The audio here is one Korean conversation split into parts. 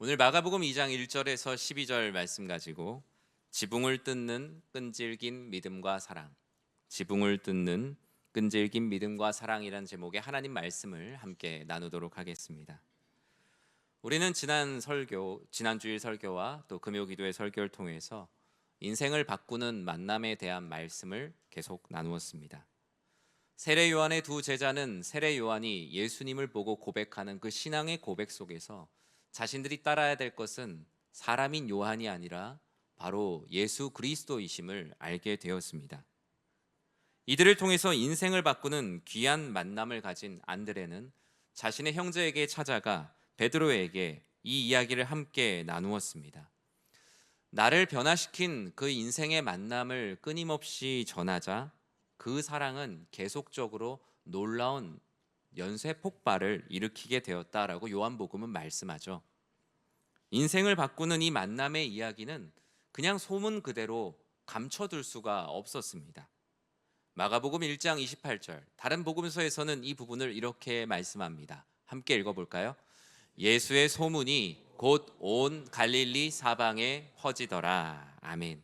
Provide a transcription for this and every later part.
오늘 마가복음 2장 1절에서 12절 말씀 가지고 지붕을 뜯는 끈질긴 믿음과 사랑, 지붕을 뜯는 끈질긴 믿음과 사랑이란 제목의 하나님 말씀을 함께 나누도록 하겠습니다. 우리는 지난주일 설교와 또 금요기도의 설교를 통해서 인생을 바꾸는 만남에 대한 말씀을 계속 나누었습니다. 세례 요한의 두 제자는 세례 요한이 예수님을 보고 고백하는 그 신앙의 고백 속에서 자신들이 따라야 될 것은 사람인 요한이 아니라 바로 예수 그리스도이심을 알게 되었습니다. 이들을 통해서 인생을 바꾸는 귀한 만남을 가진 안드레는 자신의 형제에게 찾아가 베드로에게 이 이야기를 함께 나누었습니다. 나를 변화시킨 그 인생의 만남을 끊임없이 전하자 그 사랑은 계속적으로 놀라운 연쇄 폭발을 일으키게 되었다라고 요한복음은 말씀하죠. 인생을 바꾸는 이 만남의 이야기는 그냥 소문 그대로 감춰둘 수가 없었습니다. 마가복음 1장 28절, 다른 복음서에서는 이 부분을 이렇게 말씀합니다. 함께 읽어볼까요? 예수의 소문이 곧 온 갈릴리 사방에 퍼지더라. 아멘.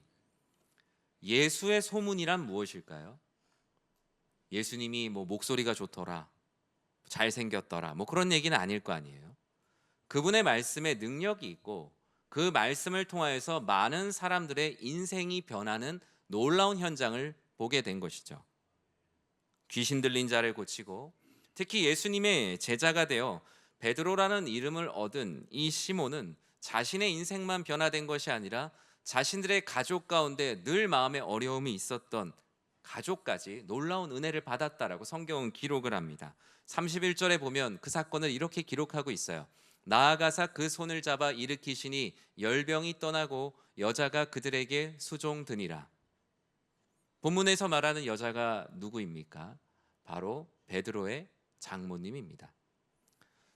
예수의 소문이란 무엇일까요? 예수님이 목소리가 좋더라, 잘생겼더라, 그런 얘기는 아닐 거 아니에요. 그분의 말씀에 능력이 있고 그 말씀을 통하여서 많은 사람들의 인생이 변하는 놀라운 현장을 보게 된 것이죠. 귀신 들린 자를 고치고 특히 예수님의 제자가 되어 베드로라는 이름을 얻은 이 시몬은 자신의 인생만 변화된 것이 아니라 자신들의 가족 가운데 늘 마음에 어려움이 있었던 가족까지 놀라운 은혜를 받았다라고 성경은 기록을 합니다. 31절에 보면 그 사건을 이렇게 기록하고 있어요. 나아가사 그 손을 잡아 일으키시니 열병이 떠나고 여자가 그들에게 수종드니라. 본문에서 말하는 여자가 누구입니까? 바로 베드로의 장모님입니다.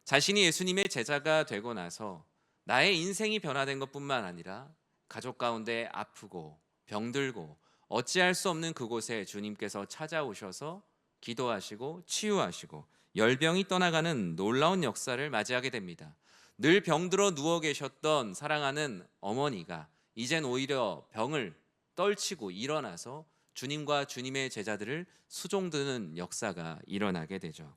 자신이 예수님의 제자가 되고 나서 나의 인생이 변화된 것뿐만 아니라 가족 가운데 아프고 병들고 어찌할 수 없는 그곳에 주님께서 찾아오셔서 기도하시고 치유하시고 열병이 떠나가는 놀라운 역사를 맞이하게 됩니다. 늘 병들어 누워 계셨던 사랑하는 어머니가 이젠 오히려 병을 떨치고 일어나서 주님과 주님의 제자들을 수종드는 역사가 일어나게 되죠.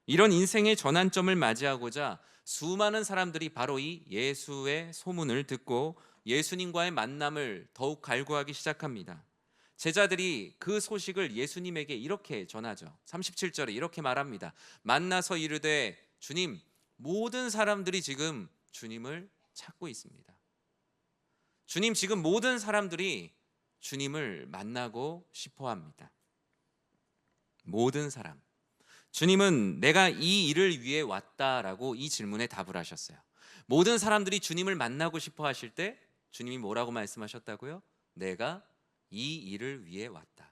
이런 인생의 전환점을 맞이하고자 수많은 사람들이 바로 이 예수의 소문을 듣고 예수님과의 만남을 더욱 갈구하기 시작합니다. 제자들이 그 소식을 예수님에게 이렇게 전하죠. 37절에 이렇게 말합니다. 만나서 이르되 주님, 모든 사람들이 지금 주님을 찾고 있습니다. 주님, 지금 모든 사람들이 주님을 만나고 싶어 합니다. 모든 사람. 주님은 내가 이 일을 위해 왔다라고 이 질문에 답을 하셨어요. 모든 사람들이 주님을 만나고 싶어 하실 때 주님이 뭐라고 말씀하셨다고요? 내가 이 일을 위해 왔다.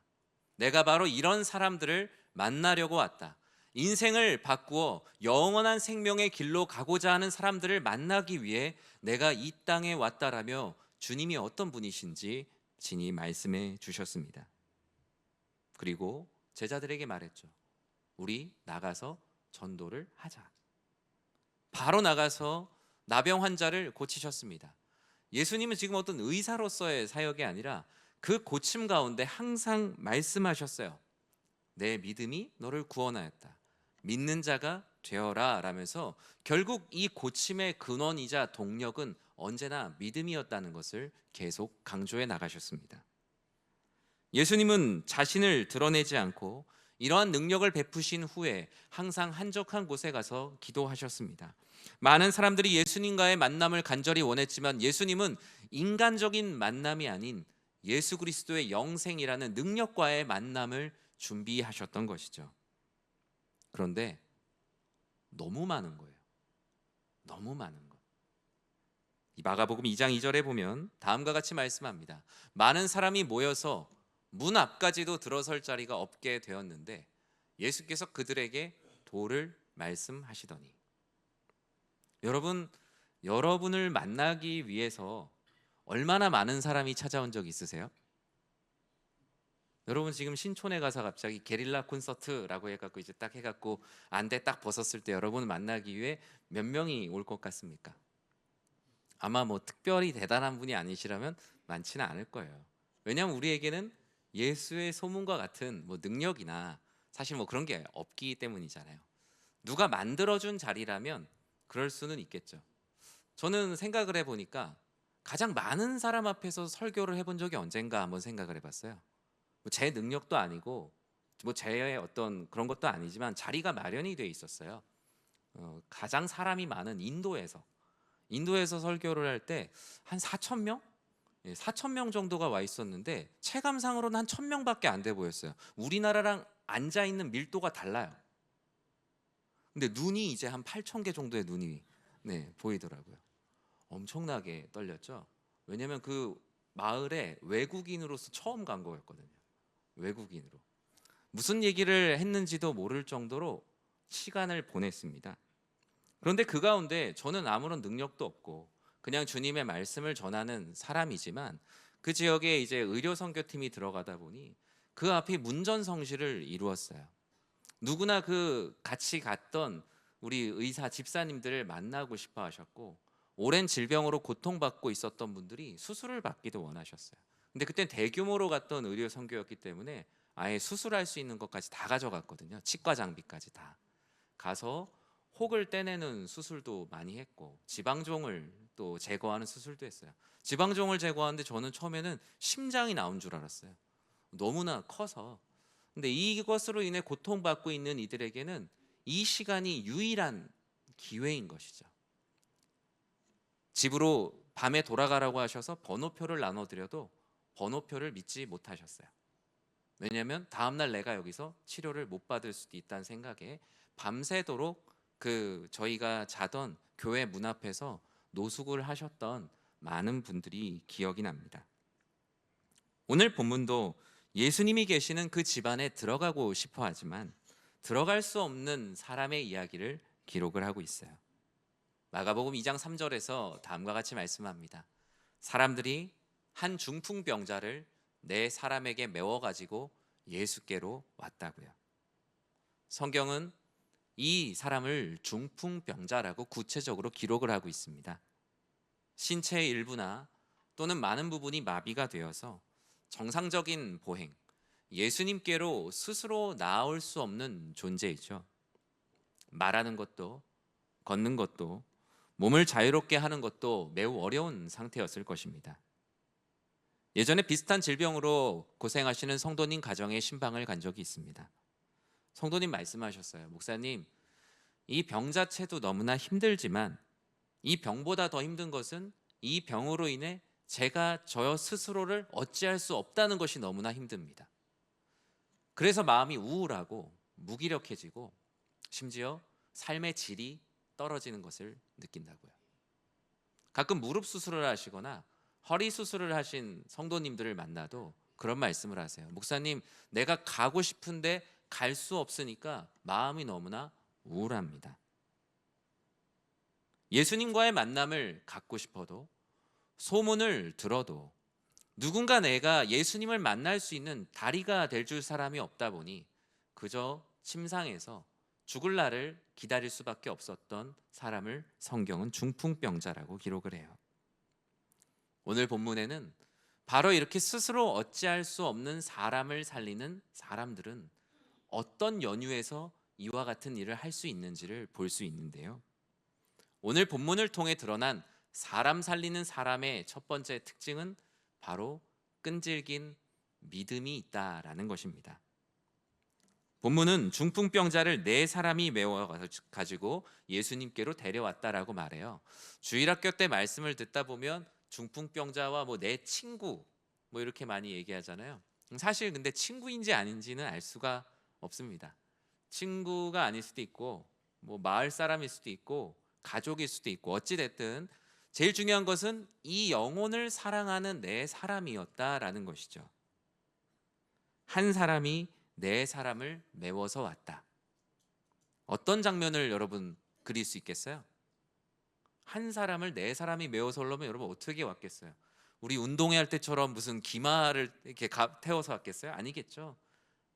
내가 바로 이런 사람들을 만나려고 왔다. 인생을 바꾸어 영원한 생명의 길로 가고자 하는 사람들을 만나기 위해 내가 이 땅에 왔다라며 주님이 어떤 분이신지 친히 말씀해 주셨습니다. 그리고 제자들에게 말했죠. 우리 나가서 전도를 하자. 바로 나가서 나병 환자를 고치셨습니다. 예수님은 지금 어떤 의사로서의 사역이 아니라 그 고침 가운데 항상 말씀하셨어요. 내 믿음이 너를 구원하였다. 믿는 자가 되어라 라면서 결국 이 고침의 근원이자 동력은 언제나 믿음이었다는 것을 계속 강조해 나가셨습니다. 예수님은 자신을 드러내지 않고 이러한 능력을 베푸신 후에 항상 한적한 곳에 가서 기도하셨습니다. 많은 사람들이 예수님과의 만남을 간절히 원했지만 예수님은 인간적인 만남이 아닌 예수 그리스도의 영생이라는 능력과의 만남을 준비하셨던 것이죠. 그런데 너무 많은 거예요. 너무 많은 것. 이 마가복음 2장 2절에 보면 다음과 같이 말씀합니다. 많은 사람이 모여서 문 앞까지도 들어설 자리가 없게 되었는데 예수께서 그들에게 도를 말씀하시더니. 여러분을 만나기 위해서 얼마나 많은 사람이 찾아온 적 있으세요? 여러분 지금 신촌에 가서 갑자기 게릴라 콘서트라고 해갖고 이제 딱 해갖고 안대 딱 벗었을 때 여러분을 만나기 위해 몇 명이 올 것 같습니까? 아마 뭐 특별히 대단한 분이 아니시라면 많지는 않을 거예요. 왜냐하면 우리에게는 예수의 소문과 같은 뭐 능력이나 사실 뭐 그런 게 없기 때문이잖아요. 누가 만들어준 자리라면 그럴 수는 있겠죠. 저는 생각을 해보니까 가장 많은 사람 앞에서 설교를 해본 적이 언젠가 한번 생각을 해봤어요. 뭐 제 능력도 아니고 뭐 제 어떤 그런 것도 아니지만 자리가 마련이 돼 있었어요. 가장 사람이 많은 인도에서 설교를 할 때 한 4천 명? 4천 명 정도가 와 있었는데 체감상으로는 한 1,000명밖에 안 돼 보였어요. 우리나라랑 앉아 있는 밀도가 달라요. 근데 눈이 이제 한 8천 개 정도의 눈이 보이더라고요. 엄청나게 떨렸죠. 왜냐면 그 마을에 외국인으로서 처음 간 거였거든요. 외국인으로. 무슨 얘기를 했는지도 모를 정도로 시간을 보냈습니다. 그런데 그 가운데 저는 아무런 능력도 없고 그냥 주님의 말씀을 전하는 사람이지만 그 지역에 이제 의료 선교팀이 들어가다 보니 그 앞이 문전성시를 이루었어요. 누구나 그 같이 갔던 우리 의사 집사님들을 만나고 싶어 하셨고 오랜 질병으로 고통받고 있었던 분들이 수술을 받기도 원하셨어요. 근데 그땐 대규모로 갔던 의료 선교였기 때문에 아예 수술할 수 있는 것까지 다 가져갔거든요. 치과 장비까지 다 가서 혹을 떼내는 수술도 많이 했고 지방종을 또 제거하는 수술도 했어요. 지방종을 제거하는데 저는 처음에는 심장이 나온 줄 알았어요. 너무나 커서. 근데 이것으로 인해 고통받고 있는 이들에게는 이 시간이 유일한 기회인 것이죠. 집으로 밤에 돌아가라고 하셔서 번호표를 나눠드려도 번호표를 믿지 못하셨어요. 왜냐하면 다음날 내가 여기서 치료를 못 받을 수도 있다는 생각에 밤새도록 그 저희가 자던 교회 문 앞에서 노숙을 하셨던 많은 분들이 기억이 납니다. 오늘 본문도 예수님이 계시는 그 집안에 들어가고 싶어 하지만 들어갈 수 없는 사람의 이야기를 기록을 하고 있어요. 마가복음 2장 3절에서 다음과 같이 말씀합니다. 사람들이 한 중풍병자를 네 사람에게 메워 가지고 예수께로 왔다고요. 성경은 이 사람을 중풍병자라고 구체적으로 기록을 하고 있습니다. 신체의 일부나 또는 많은 부분이 마비가 되어서 정상적인 보행, 예수님께로 스스로 나아올 수 없는 존재이죠. 말하는 것도 걷는 것도 몸을 자유롭게 하는 것도 매우 어려운 상태였을 것입니다. 예전에 비슷한 질병으로 고생하시는 성도님 가정에 신방을 간 적이 있습니다. 성도님 말씀하셨어요. 목사님, 이 병 자체도 너무나 힘들지만 이 병보다 더 힘든 것은 이 병으로 인해 제가 저 스스로를 어찌할 수 없다는 것이 너무나 힘듭니다. 그래서 마음이 우울하고 무기력해지고 심지어 삶의 질이 떨어지는 것을 느낀다고요. 가끔 무릎 수술을 하시거나 허리 수술을 하신 성도님들을 만나도 그런 말씀을 하세요. 목사님, 내가 가고 싶은데 갈 수 없으니까 마음이 너무나 우울합니다. 예수님과의 만남을 갖고 싶어도 소문을 들어도 누군가 내가 예수님을 만날 수 있는 다리가 될 줄 사람이 없다 보니 그저 침상에서 죽을 날을 기다릴 수밖에 없었던 사람을 성경은 중풍병자라고 기록을 해요. 오늘 본문에는 바로 이렇게 스스로 어찌할 수 없는 사람을 살리는 사람들은 어떤 연유에서 이와 같은 일을 할 수 있는지를 볼 수 있는데요. 오늘 본문을 통해 드러난 사람 살리는 사람의 첫 번째 특징은 바로 끈질긴 믿음이 있다라는 것입니다. 본문은 중풍병자를 네 사람이 메워 가지고 예수님께로 데려왔다라고 말해요. 주일학교 때 말씀을 듣다 보면 중풍병자와 뭐 내 친구 뭐 이렇게 많이 얘기하잖아요. 사실 근데 친구인지 아닌지는 알 수가 없습니다. 친구가 아닐 수도 있고 뭐 마을 사람일 수도 있고 가족일 수도 있고 어찌 됐든 제일 중요한 것은 이 영혼을 사랑하는 네 사람이었다라는 것이죠. 한 사람이 네 사람을 메워서 왔다. 어떤 장면을 여러분 그릴 수 있겠어요? 한 사람을 네 사람이 메워서 오려면 여러분 어떻게 왔겠어요? 우리 운동회 할 때처럼 무슨 기마를 이렇게 태워서 왔겠어요? 아니겠죠.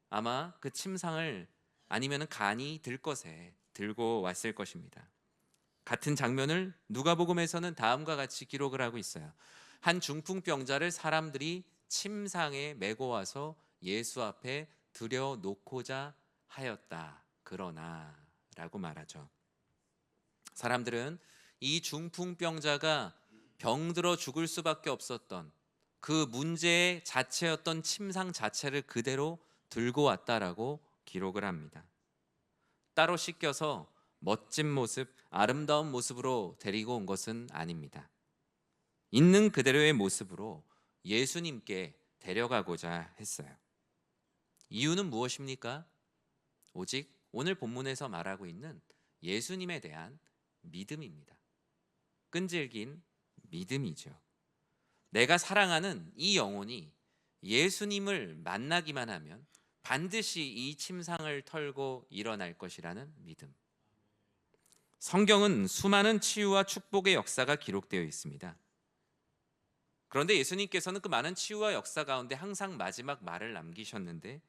아마 그 침상을 아니면은 간이 들 것에 들고 왔을 것입니다. 같은 장면을 누가복음에서는 다음과 같이 기록을 하고 있어요. 한 중풍병자를 사람들이 침상에 메고 와서 예수 앞에 들여놓고자 하였다. 그러나 라고 말하죠. 사람들은 이 중풍병자가 병들어 죽을 수밖에 없었던 그 문제의 자체였던 침상 자체를 그대로 들고 왔다라고 기록을 합니다. 따로 씻겨서 멋진 모습, 아름다운 모습으로 데리고 온 것은 아닙니다. 있는 그대로의 모습으로 예수님께 데려가고자 했어요. 이유는 무엇입니까? 오직 오늘 본문에서 말하고 있는 예수님에 대한 믿음입니다. 끈질긴 믿음이죠. 내가 사랑하는 이 영혼이 예수님을 만나기만 하면 반드시 이 침상을 털고 일어날 것이라는 믿음. 성경은 수많은 치유와 축복의 역사가 기록되어 있습니다. 그런데 예수님께서는 그 많은 치유와 역사 가운데 항상 마지막 말을 남기셨는데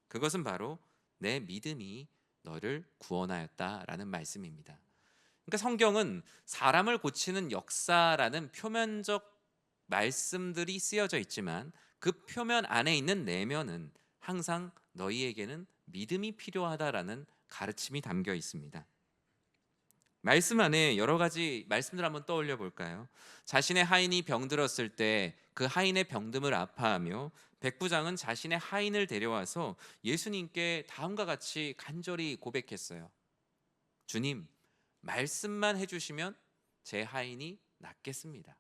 그것은 바로 내 믿음이 너를 구원하였다라는 말씀입니다. 그러니까 성경은 사람을 고치는 역사라는 표면적 말씀들이 쓰여져 있지만 그 표면 안에 있는 내면은 항상 너희에게는 믿음이 필요하다라는 가르침이 담겨 있습니다. 말씀 안에 여러 가지 말씀들 한번 떠올려 볼까요? 자신의 하인이 병들었을 때 그 하인의 병듦을 아파하며 백부장은 자신의 하인을 데려와서 예수님께 다음과 같이 간절히 고백했어요. 주님, 말씀만 해주시면 제 하인이 낫겠습니다.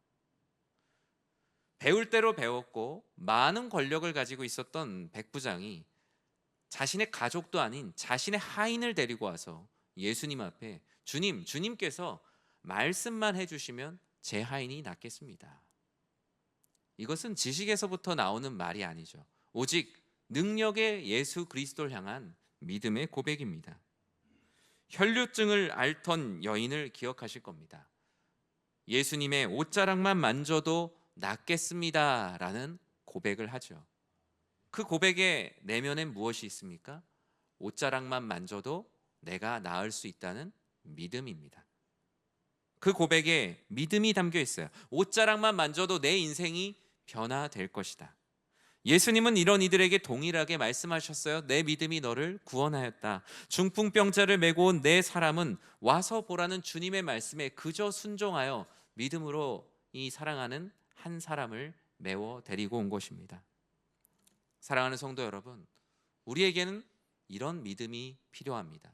배울 대로 배웠고 많은 권력을 가지고 있었던 백부장이 자신의 가족도 아닌 자신의 하인을 데리고 와서 예수님 앞에 주님께서 말씀만 해주시면 제 하인이 낫겠습니다. 이것은 지식에서부터 나오는 말이 아니죠. 오직 능력의 예수 그리스도를 향한 믿음의 고백입니다. 혈류증을 앓던 여인을 기억하실 겁니다. 예수님의 옷자락만 만져도 낫겠습니다 라는 고백을 하죠. 그 고백의 내면엔 무엇이 있습니까? 옷자락만 만져도 내가 나을 수 있다는 믿음입니다. 그 고백에 믿음이 담겨 있어요. 옷자락만 만져도 내 인생이 변화될 것이다. 예수님은 이런 이들에게 동일하게 말씀하셨어요. 내 믿음이 너를 구원하였다. 중풍병자를 메고 온 네 사람은 와서 보라는 주님의 말씀에 그저 순종하여 믿음으로 이 사랑하는 한 사람을 메워 데리고 온 것입니다. 사랑하는 성도 여러분, 우리에게는 이런 믿음이 필요합니다.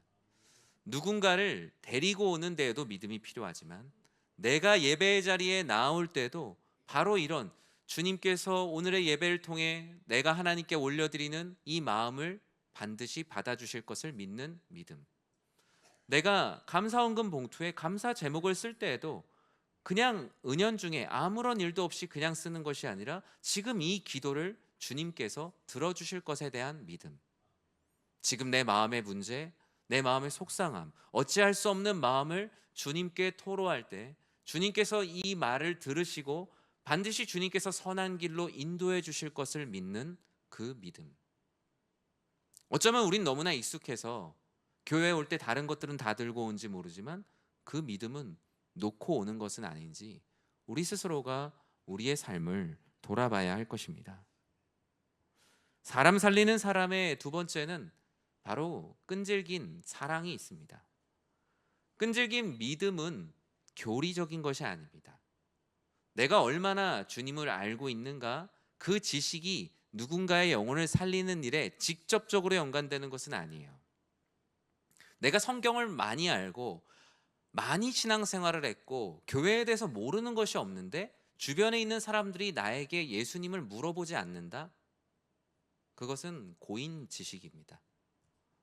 누군가를 데리고 오는 데에도 믿음이 필요하지만 내가 예배의 자리에 나올 때도 바로 이런 주님께서 오늘의 예배를 통해 내가 하나님께 올려드리는 이 마음을 반드시 받아주실 것을 믿는 믿음. 내가 감사헌금 봉투에 감사 제목을 쓸 때에도 그냥 은연중에 아무런 일도 없이 그냥 쓰는 것이 아니라 지금 이 기도를 주님께서 들어주실 것에 대한 믿음. 지금 내 마음의 문제, 내 마음의 속상함, 어찌할 수 없는 마음을 주님께 토로할 때 주님께서 이 말을 들으시고 반드시 주님께서 선한 길로 인도해 주실 것을 믿는 그 믿음. 어쩌면 우린 너무나 익숙해서 교회에 올 때 다른 것들은 다 들고 온지 모르지만 그 믿음은 놓고 오는 것은 아닌지 우리 스스로가 우리의 삶을 돌아봐야 할 것입니다. 사람 살리는 사람의 두 번째는 바로 끈질긴 사랑이 있습니다. 끈질긴 믿음은 교리적인 것이 아닙니다. 내가 얼마나 주님을 알고 있는가, 그 지식이 누군가의 영혼을 살리는 일에 직접적으로 연관되는 것은 아니에요. 내가 성경을 많이 알고 많이 신앙생활을 했고 교회에 대해서 모르는 것이 없는데 주변에 있는 사람들이 나에게 예수님을 물어보지 않는다? 그것은 고인 지식입니다.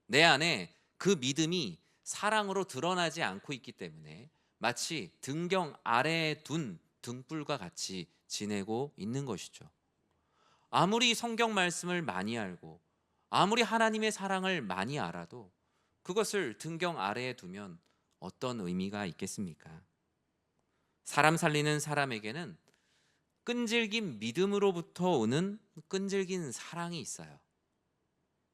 내 안에 그 믿음이 사랑으로 드러나지 않고 있기 때문에 마치 등경 아래에 둔 등불과 같이 지내고 있는 것이죠. 아무리 성경 말씀을 많이 알고 아무리 하나님의 사랑을 많이 알아도 그것을 등경 아래에 두면 어떤 의미가 있겠습니까? 사람 살리는 사람에게는 끈질긴 믿음으로부터 오는 끈질긴 사랑이 있어요.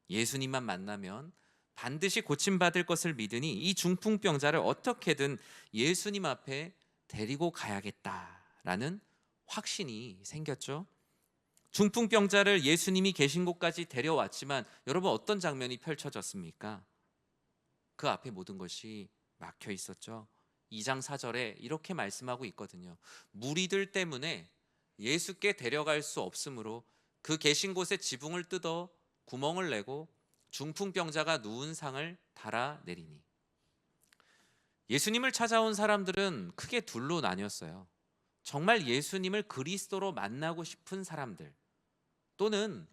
예수님만 만나면 반드시 고침받을 것을 믿으니 이 중풍병자를 어떻게든 예수님 앞에 데리고 가야겠다라는 확신이 생겼죠. 중풍병자를 예수님이 계신 곳까지 데려왔지만 여러분 어떤 장면이 펼쳐졌습니까? 그 앞에 모든 것이 막혀 있었죠. 2장 4절에 이렇게 말씀하고 있거든요. 무리들 때문에 예수께 데려갈 수 없으므로 그 계신 곳에 지붕을 뜯어 구멍을 내고 중풍병자가 누운 상을 달아내리니. 예수님을 찾아온 사람들은 크게 둘로 나뉘었어요. 정말 예수님을 그리스도로 만나고 싶은 사람들, 또는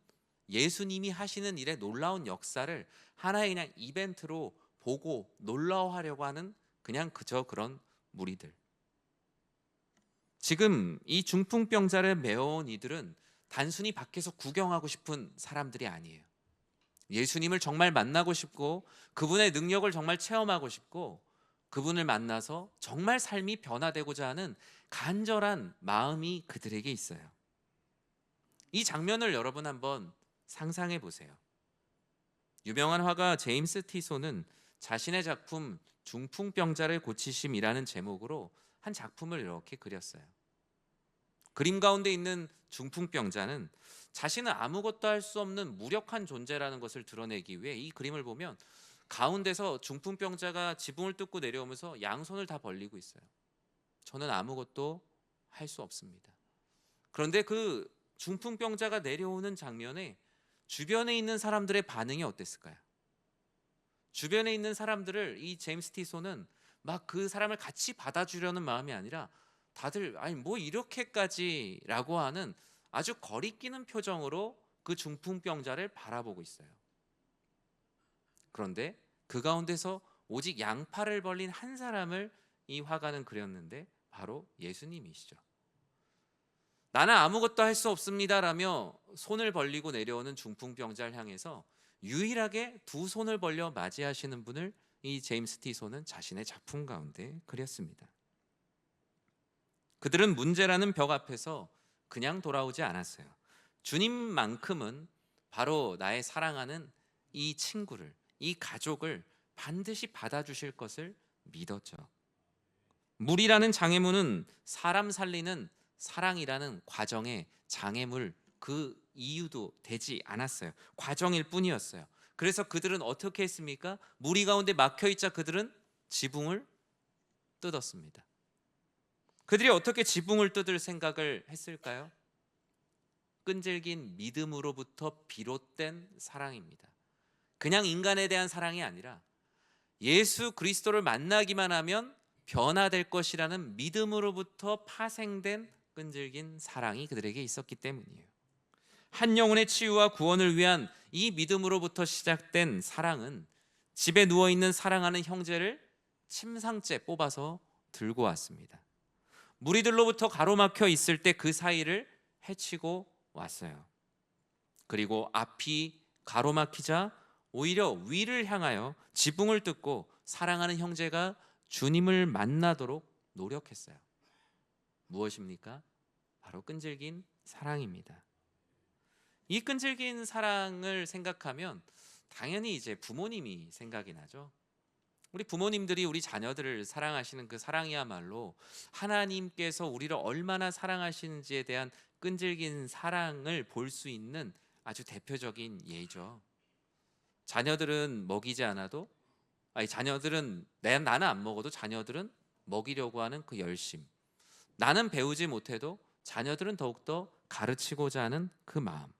예수님이 하시는 일의 놀라운 역사를 하나의 그냥 이벤트로 보고 놀라워하려고 하는 그냥 그저 그런 무리들. 지금 이 중풍병자를 메어온 이들은 단순히 밖에서 구경하고 싶은 사람들이 아니에요. 예수님을 정말 만나고 싶고 그분의 능력을 정말 체험하고 싶고 그분을 만나서 정말 삶이 변화되고자 하는 간절한 마음이 그들에게 있어요. 이 장면을 여러분 한번 상상해 보세요. 유명한 화가 제임스 티소는 자신의 작품 중풍병자를 고치심이라는 제목으로 한 작품을 이렇게 그렸어요. 그림 가운데 있는 중풍병자는 자신은 아무것도 할 수 없는 무력한 존재라는 것을 드러내기 위해 이 그림을 보면 가운데서 중풍병자가 지붕을 뚫고 내려오면서 양손을 다 벌리고 있어요. 저는 아무것도 할 수 없습니다. 그런데 그 중풍병자가 내려오는 장면에 주변에 있는 사람들의 반응이 어땠을까요? 주변에 있는 사람들을 이 제임스 티소는 막 그 사람을 같이 받아주려는 마음이 아니라 다들 아니 뭐 이렇게까지라고 하는 아주 거리끼는 표정으로 그 중풍병자를 바라보고 있어요. 그런데 그 가운데서 오직 양팔을 벌린 한 사람을 이 화가는 그렸는데 바로 예수님이시죠. 나는 아무것도 할 수 없습니다라며 손을 벌리고 내려오는 중풍병자를 향해서 유일하게 두 손을 벌려 맞이하시는 분을 이 제임스 티소는 자신의 작품 가운데 그렸습니다. 그들은 문제라는 벽 앞에서 그냥 돌아오지 않았어요. 주님만큼은 바로 나의 사랑하는 이 친구를, 이 가족을 반드시 받아주실 것을 믿었죠. 물이라는 장애물은 사람 살리는 사랑이라는 과정의 장애물, 그 이유도 되지 않았어요. 과정일 뿐이었어요. 그래서 그들은 어떻게 했습니까? 무리 가운데 막혀있자 그들은 지붕을 뜯었습니다. 그들이 어떻게 지붕을 뜯을 생각을 했을까요? 끈질긴 믿음으로부터 비롯된 사랑입니다. 그냥 인간에 대한 사랑이 아니라 예수 그리스도를 만나기만 하면 변화될 것이라는 믿음으로부터 파생된 끈질긴 사랑이 그들에게 있었기 때문이에요. 한 영혼의 치유와 구원을 위한 이 믿음으로부터 시작된 사랑은 집에 누워있는 사랑하는 형제를 침상째 뽑아서 들고 왔습니다. 무리들로부터 가로막혀 있을 때 그 사이를 헤치고 왔어요. 그리고 앞이 가로막히자 오히려 위를 향하여 지붕을 뜯고 사랑하는 형제가 주님을 만나도록 노력했어요. 무엇입니까? 바로 끈질긴 사랑입니다. 이 끈질긴 사랑을 생각하면 당연히 이제 부모님이 생각이 나죠. 우리 부모님들이 우리 자녀들을 사랑하시는 그 사랑이야말로 하나님께서 우리를 얼마나 사랑하시는지에 대한 끈질긴 사랑을 볼 수 있는 아주 대표적인 예죠. 자녀들은 먹이지 않아도, 자녀들은 나는 안 먹어도 자녀들은 먹이려고 하는 그 열심, 나는 배우지 못해도 자녀들은 더욱더 가르치고자 하는 그 마음.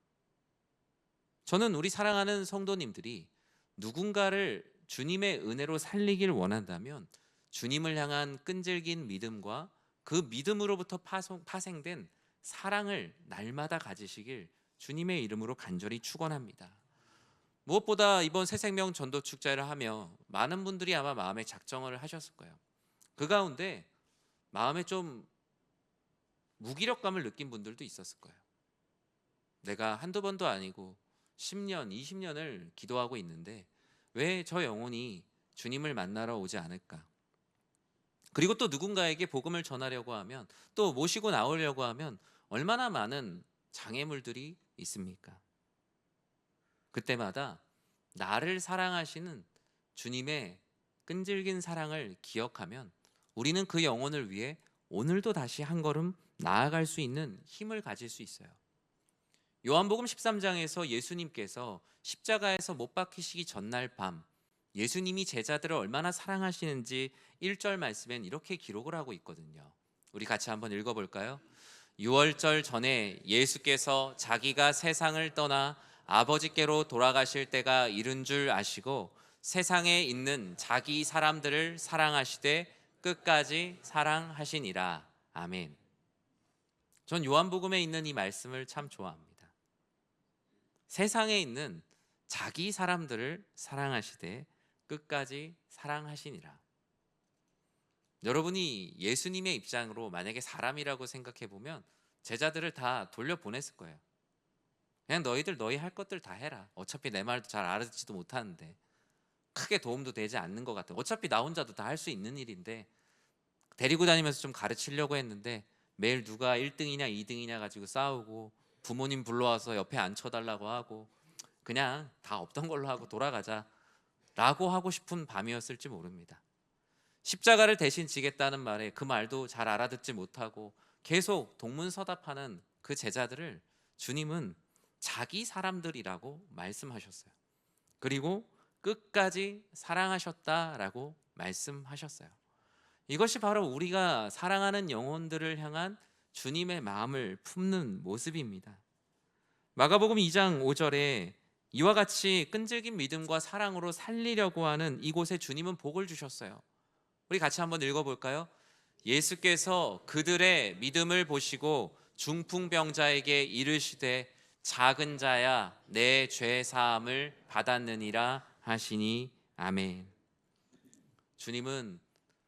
저는 우리 사랑하는 성도님들이 누군가를 주님의 은혜로 살리길 원한다면 주님을 향한 끈질긴 믿음과 그 믿음으로부터 파생된 사랑을 날마다 가지시길 주님의 이름으로 간절히 축원합니다. 무엇보다 이번 새생명 전도 축제를 하며 많은 분들이 아마 마음에 작정을 하셨을 거예요. 그 가운데 마음에 좀 무기력감을 느낀 분들도 있었을 거예요. 내가 한두 번도 아니고 10년, 20년을 기도하고 있는데 왜 저 영혼이 주님을 만나러 오지 않을까? 그리고 또 누군가에게 복음을 전하려고 하면, 또 모시고 나오려고 하면 얼마나 많은 장애물들이 있습니까? 그때마다 나를 사랑하시는 주님의 끈질긴 사랑을 기억하면 우리는 그 영혼을 위해 오늘도 다시 한 걸음 나아갈 수 있는 힘을 가질 수 있어요. 요한복음 13장에서 예수님께서 십자가에서 못 박히시기 전날 밤 예수님이 제자들을 얼마나 사랑하시는지 1절 말씀엔 이렇게 기록을 하고 있거든요. 우리 같이 한번 읽어볼까요? 유월절 전에 예수께서 자기가 세상을 떠나 아버지께로 돌아가실 때가 이른 줄 아시고 세상에 있는 자기 사람들을 사랑하시되 끝까지 사랑하시니라. 아멘. 전 요한복음에 있는 이 말씀을 참 좋아합니다. 세상에 있는 자기 사람들을 사랑하시되 끝까지 사랑하시니라. 여러분이 예수님의 입장으로 만약에 사람이라고 생각해 보면 제자들을 다 돌려보냈을 거예요. 그냥 너희들 너희 할 것들 다 해라. 어차피 내 말도 잘 알아듣지도 못하는데 크게 도움도 되지 않는 것 같아. 어차피 나 혼자도 다 할 수 있는 일인데 데리고 다니면서 좀 가르치려고 했는데 매일 누가 1등이냐 2등이냐 가지고 싸우고 부모님 불러와서 옆에 앉혀달라고 하고 그냥 다 없던 걸로 하고 돌아가자 라고 하고 싶은 밤이었을지 모릅니다. 십자가를 대신 지겠다는 말에 그 말도 잘 알아듣지 못하고 계속 동문서답하는 그 제자들을 주님은 자기 사람들이라고 말씀하셨어요. 그리고 끝까지 사랑하셨다라고 말씀하셨어요. 이것이 바로 우리가 사랑하는 영혼들을 향한 주님의 마음을 품는 모습입니다. 마가복음 2장 5절에 이와 같이 끈질긴 믿음과 사랑으로 살리려고 하는 이곳에 주님은 복을 주셨어요. 우리 같이 한번 읽어볼까요? 예수께서 그들의 믿음을 보시고 중풍병자에게 이르시되 작은 자야 내 죄 사함을 받았느니라 하시니 아멘. 주님은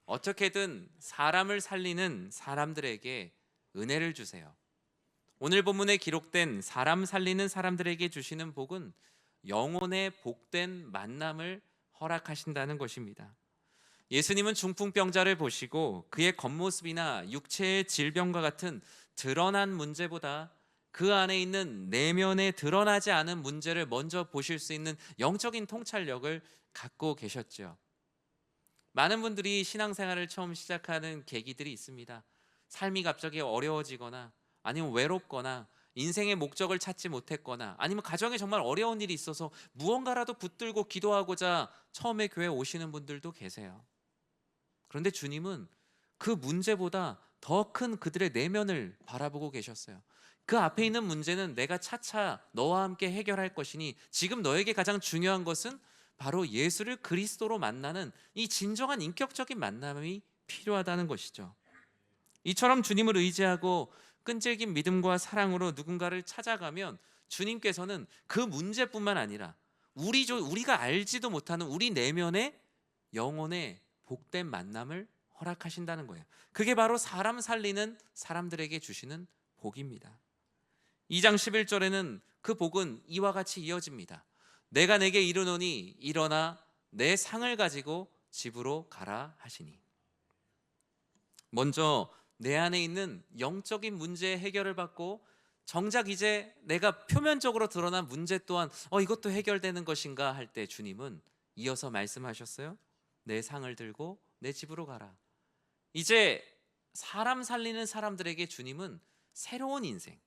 어떻게든 사람을 살리는 사람들에게 은혜를 주세요. 오늘 본문에 기록된 사람 살리는 사람들에게 주시는 복은 영혼의 복된 만남을 허락하신다는 것입니다. 예수님은 중풍병자를 보시고 그의 겉모습이나 육체의 질병과 같은 드러난 문제보다 그 안에 있는 내면에 드러나지 않은 문제를 먼저 보실 수 있는 영적인 통찰력을 갖고 계셨죠. 많은 분들이 신앙생활을 처음 시작하는 계기들이 있습니다. 삶이 갑자기 어려워지거나 아니면 외롭거나 인생의 목적을 찾지 못했거나 아니면 가정에 정말 어려운 일이 있어서 무언가라도 붙들고 기도하고자 처음에 교회 오시는 분들도 계세요. 그런데 주님은 그 문제보다 더 큰 그들의 내면을 바라보고 계셨어요. 그 앞에 있는 문제는 내가 차차 너와 함께 해결할 것이니 지금 너에게 가장 중요한 것은 바로 예수를 그리스도로 만나는 이 진정한 인격적인 만남이 필요하다는 것이죠. 이처럼 주님을 의지하고 끈질긴 믿음과 사랑으로 누군가를 찾아가면 주님께서는 그 문제뿐만 아니라 우리가 알지도 못하는 우리 내면의 영혼의 복된 만남을 허락하신다는 거예요. 그게 바로 사람 살리는 사람들에게 주시는 복입니다. 2장 11절에는 그 복은 이와 같이 이어집니다. 내가 내게 이르노니 일어나 내 상을 가지고 집으로 가라 하시니. 먼저 내 안에 있는 영적인 문제의 해결을 받고 정작 이제 내가 표면적으로 드러난 문제 또한 이것도 해결되는 것인가 할 때 주님은 이어서 말씀하셨어요. 내 상을 들고 내 집으로 가라. 이제 사람 살리는 사람들에게 주님은 새로운 인생,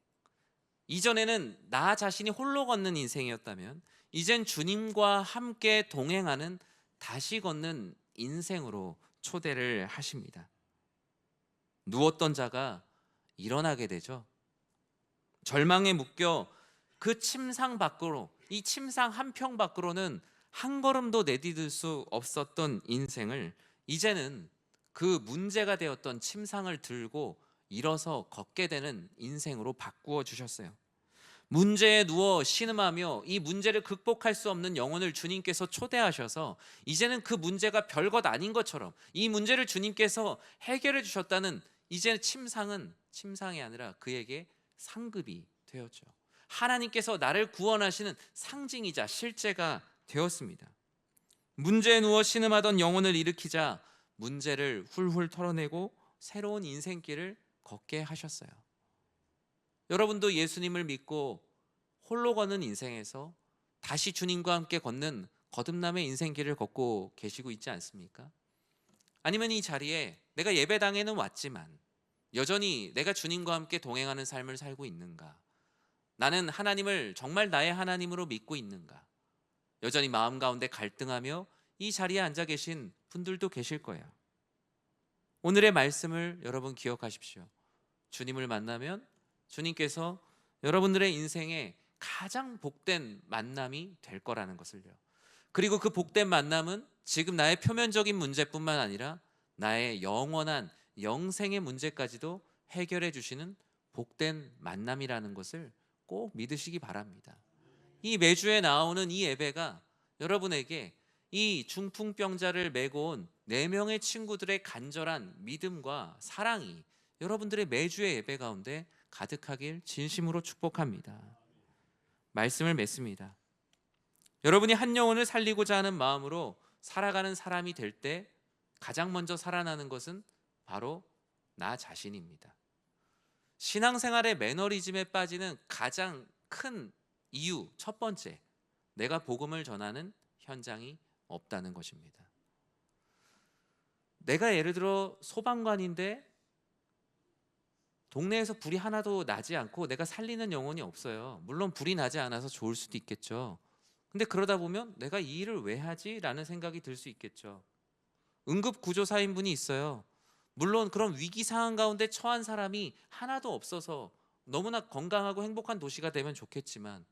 이전에는 나 자신이 홀로 걷는 인생이었다면 이젠 주님과 함께 동행하는 다시 걷는 인생으로 초대를 하십니다. 누웠던 자가 일어나게 되죠. 절망에 묶여 그 침상 밖으로, 이 침상 한 평 밖으로는 한 걸음도 내디딜 수 없었던 인생을 이제는 그 문제가 되었던 침상을 들고 일어서 걷게 되는 인생으로 바꾸어 주셨어요. 문제에 누워 신음하며 이 문제를 극복할 수 없는 영혼을 주님께서 초대하셔서 이제는 그 문제가 별것 아닌 것처럼 이 문제를 주님께서 해결해 주셨다는, 이제 침상은 침상이 아니라 그에게 상급이 되었죠. 하나님께서 나를 구원하시는 상징이자 실제가 되었습니다. 문제에 누워 신음하던 영혼을 일으키자 문제를 훌훌 털어내고 새로운 인생길을 걷게 하셨어요. 여러분도 예수님을 믿고 홀로 걷는 인생에서 다시 주님과 함께 걷는 거듭남의 인생길을 걷고 계시고 있지 않습니까? 아니면 이 자리에 내가 예배당에는 왔지만 여전히 내가 주님과 함께 동행하는 삶을 살고 있는가? 나는 하나님을 정말 나의 하나님으로 믿고 있는가? 여전히 마음 가운데 갈등하며 이 자리에 앉아 계신 분들도 계실 거예요. 오늘의 말씀을 여러분 기억하십시오. 주님을 만나면 주님께서 여러분들의 인생에 가장 복된 만남이 될 거라는 것을요. 그리고 그 복된 만남은 지금 나의 표면적인 문제뿐만 아니라 나의 영원한 영생의 문제까지도 해결해 주시는 복된 만남이라는 것을 꼭 믿으시기 바랍니다. 이 매주에 나오는 이 예배가 여러분에게 이 중풍병자를 메고 온 4명의 친구들의 간절한 믿음과 사랑이 여러분들의 매주의 예배 가운데 가득하길 진심으로 축복합니다. 말씀을 맺습니다. 여러분이 한 영혼을 살리고자 하는 마음으로 살아가는 사람이 될 때 가장 먼저 살아나는 것은 바로 나 자신입니다. 신앙생활의 매너리즘에 빠지는 가장 큰 이유, 첫 번째, 내가 복음을 전하는 현장이 없다는 것입니다. 내가 예를 들어 소방관인데 동네에서 불이 하나도 나지 않고 내가 살리는 영혼이 없어요. 물론 불이 나지 않아서 좋을 수도 있겠죠. 근데 그러다 보면 내가 이 일을 왜 하지? 라는 생각이 들 수 있겠죠. 응급구조사인분이 있어요. 물론 그런 위기 상황 가운데 처한 사람이 하나도 없어서 너무나 건강하고 행복한 도시가 되면 좋겠지만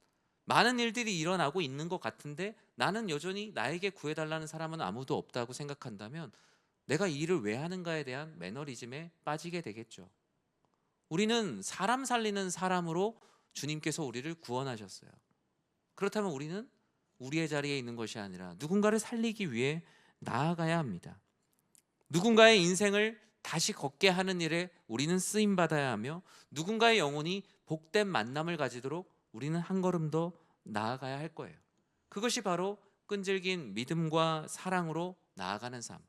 많은 일들이 일어나고 있는 것 같은데 나는 여전히 나에게 구해달라는 사람은 아무도 없다고 생각한다면 내가 이 일을 왜 하는가에 대한 매너리즘에 빠지게 되겠죠. 우리는 사람 살리는 사람으로 주님께서 우리를 구원하셨어요. 그렇다면 우리는 우리의 자리에 있는 것이 아니라 누군가를 살리기 위해 나아가야 합니다. 누군가의 인생을 다시 걷게 하는 일에 우리는 쓰임받아야 하며 누군가의 영혼이 복된 만남을 가지도록 우리는 한 걸음 더 나아가야 할 거예요. 그것이 바로 끈질긴 믿음과 사랑으로 나아가는 삶.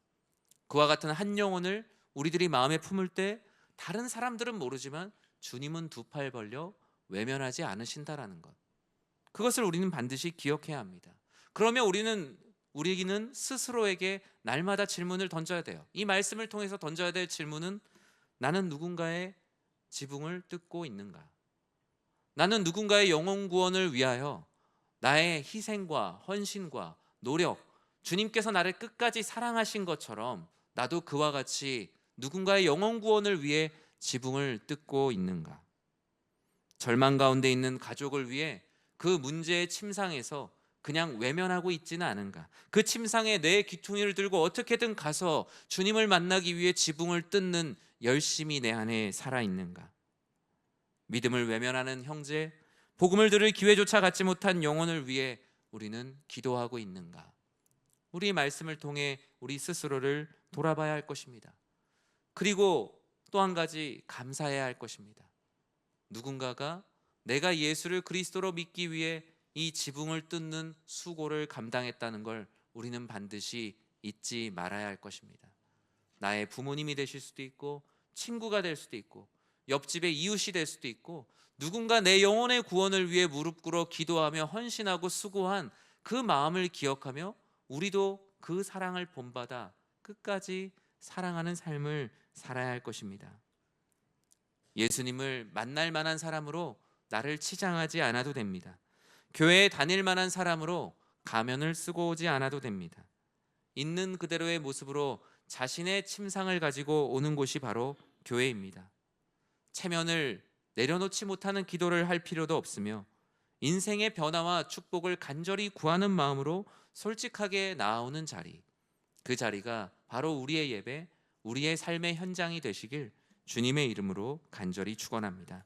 그와 같은 한 영혼을 우리들이 마음에 품을 때 다른 사람들은 모르지만 주님은 두 팔 벌려 외면하지 않으신다라는 것. 그것을 우리는 반드시 기억해야 합니다. 그러면 우리는 스스로에게 날마다 질문을 던져야 돼요. 이 말씀을 통해서 던져야 될 질문은 나는 누군가의 지붕을 뜯고 있는가? 나는 누군가의 영혼 구원을 위하여 나의 희생과 헌신과 노력, 주님께서 나를 끝까지 사랑하신 것처럼 나도 그와 같이 누군가의 영혼 구원을 위해 지붕을 뜯고 있는가? 절망 가운데 있는 가족을 위해 그 문제의 침상에서 그냥 외면하고 있지는 않은가? 그 침상에 내 귀퉁이를 들고 어떻게든 가서 주님을 만나기 위해 지붕을 뜯는 열심이 내 안에 살아있는가? 믿음을 외면하는 형제, 복음을 들을 기회조차 갖지 못한 영혼을 위해 우리는 기도하고 있는가? 우리 말씀을 통해 우리 스스로를 돌아봐야 할 것입니다. 그리고 또 한 가지 감사해야 할 것입니다. 누군가가 내가 예수를 그리스도로 믿기 위해 이 지붕을 뜯는 수고를 감당했다는 걸 우리는 반드시 잊지 말아야 할 것입니다. 나의 부모님이 되실 수도 있고 친구가 될 수도 있고 옆집의 이웃이 될 수도 있고 누군가 내 영혼의 구원을 위해 무릎 꿇어 기도하며 헌신하고 수고한 그 마음을 기억하며 우리도 그 사랑을 본받아 끝까지 사랑하는 삶을 살아야 할 것입니다. 예수님을 만날 만한 사람으로 나를 치장하지 않아도 됩니다. 교회에 다닐 만한 사람으로 가면을 쓰고 오지 않아도 됩니다. 있는 그대로의 모습으로 자신의 침상을 가지고 오는 곳이 바로 교회입니다. 체면을 내려놓지 못하는 기도를 할 필요도 없으며 인생의 변화와 축복을 간절히 구하는 마음으로 솔직하게 나아오는 자리, 그 자리가 바로 우리의 예배, 우리의 삶의 현장이 되시길 주님의 이름으로 간절히 축원합니다.